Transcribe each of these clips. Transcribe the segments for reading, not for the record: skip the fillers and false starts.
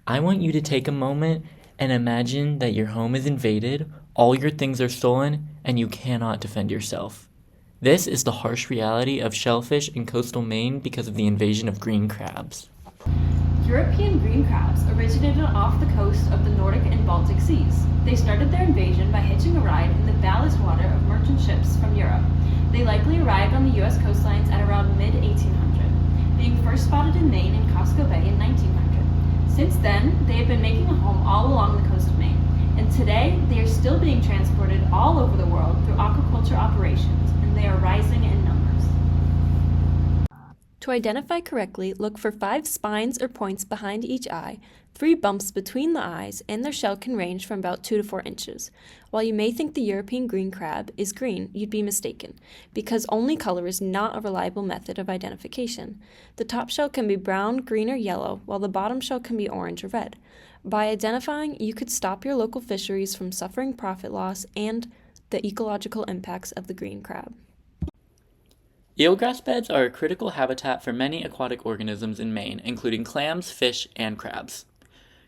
I want you to take a moment and imagine that your home is invaded, all your things are stolen, and you cannot defend yourself. This is the harsh reality of shellfish in coastal Maine because of the invasion of green crabs. European green crabs originated off the coast of the Nordic and Baltic Seas. They started their invasion by hitching a ride in the ballast water of merchant ships from Europe. They likely arrived on the U.S. coastlines at around mid-1800, being first spotted in Maine in Casco Bay in 1900. Since then, they have been making a home all along the coast of Maine, and today they are still being transported all over the world through aquaculture operations, and they are rising in numbers. To identify correctly, look for 5 spines or points behind each eye, 3 bumps between the eyes, and their shell can range from about 2 to 4 inches. While you may think the European green crab is green, you'd be mistaken, because only color is not a reliable method of identification. The top shell can be brown, green, or yellow, while the bottom shell can be orange or red. By identifying, you could stop your local fisheries from suffering profit loss and the ecological impacts of the green crab. Eelgrass beds are a critical habitat for many aquatic organisms in Maine, including clams, fish, and crabs.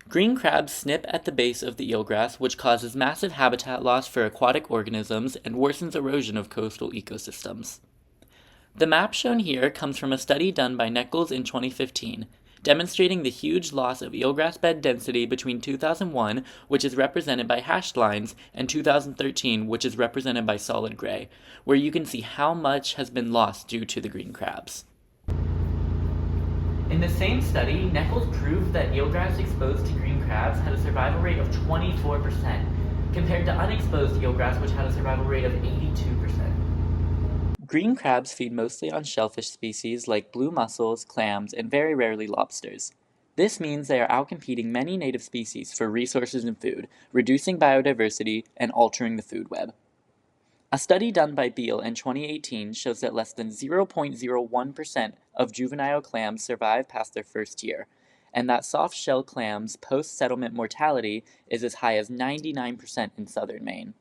Green crabs snip at the base of the eelgrass, which causes massive habitat loss for aquatic organisms and worsens erosion of coastal ecosystems. The map shown here comes from a study done by Nichols in 2015, demonstrating the huge loss of eelgrass bed density between 2001, which is represented by hashed lines, and 2013, which is represented by solid gray, where you can see how much has been lost due to the green crabs. In the same study, Nichols proved that eelgrass exposed to green crabs had a survival rate of 24%, compared to unexposed eelgrass, which had a survival rate of 82%. Green crabs feed mostly on shellfish species like blue mussels, clams, and very rarely lobsters. This means they are outcompeting many native species for resources and food, reducing biodiversity and altering the food web. A study done by Beale in 2018 shows that less than 0.01% of juvenile clams survive past their first year, and that soft-shell clams' post-settlement mortality is as high as 99% in southern Maine.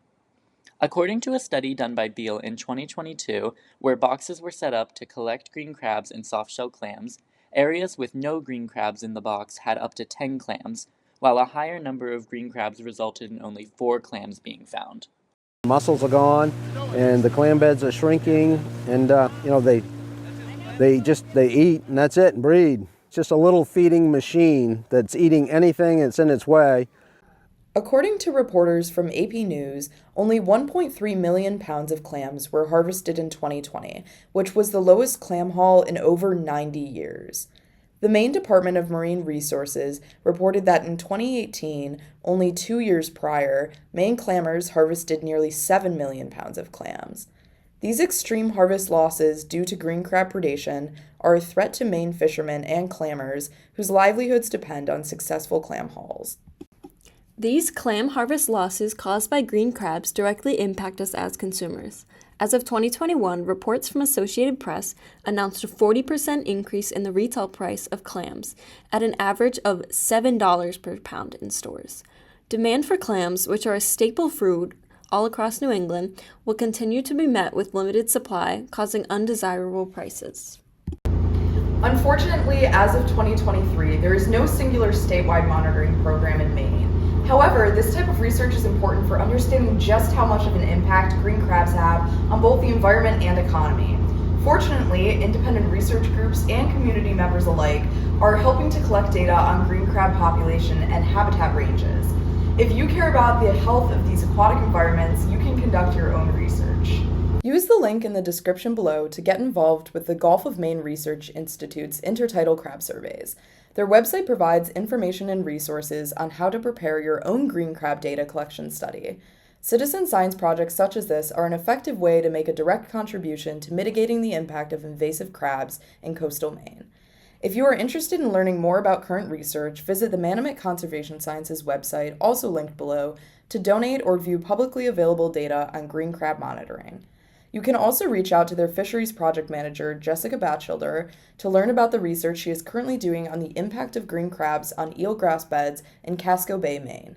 According to a study done by Beale in 2022, where boxes were set up to collect green crabs and soft-shell clams, areas with no green crabs in the box had up to 10 clams, while a higher number of green crabs resulted in only 4 clams being found. Mussels are gone, and the clam beds are shrinking, and they eat, and that's it, and breed. It's just a little feeding machine that's eating anything that's in its way. According to reporters from AP News, only 1.3 million pounds of clams were harvested in 2020, which was the lowest clam haul in over 90 years. The Maine Department of Marine Resources reported that in 2018, only 2 years prior, Maine clammers harvested nearly 7 million pounds of clams. These extreme harvest losses due to green crab predation are a threat to Maine fishermen and clammers whose livelihoods depend on successful clam hauls. These clam harvest losses caused by green crabs directly impact us as consumers. As of 2021, reports from Associated Press announced a 40% increase in the retail price of clams, at an average of $7 per pound in stores. Demand for clams, which are a staple food all across New England, will continue to be met with limited supply, causing undesirable prices. Unfortunately, as of 2023, there is no singular statewide monitoring program in Maine. However, this type of research is important for understanding just how much of an impact green crabs have on both the environment and economy. Fortunately, independent research groups and community members alike are helping to collect data on green crab population and habitat ranges. If you care about the health of these aquatic environments, you can conduct your own research. Use the link in the description below to get involved with the Gulf of Maine Research Institute's intertidal crab surveys. Their website provides information and resources on how to prepare your own green crab data collection study. Citizen science projects such as this are an effective way to make a direct contribution to mitigating the impact of invasive crabs in coastal Maine. If you are interested in learning more about current research, visit the Manoment Conservation Sciences website, also linked below, to donate or view publicly available data on green crab monitoring. You can also reach out to their fisheries project manager, Jessica Batchelder, to learn about the research she is currently doing on the impact of green crabs on eelgrass beds in Casco Bay, Maine.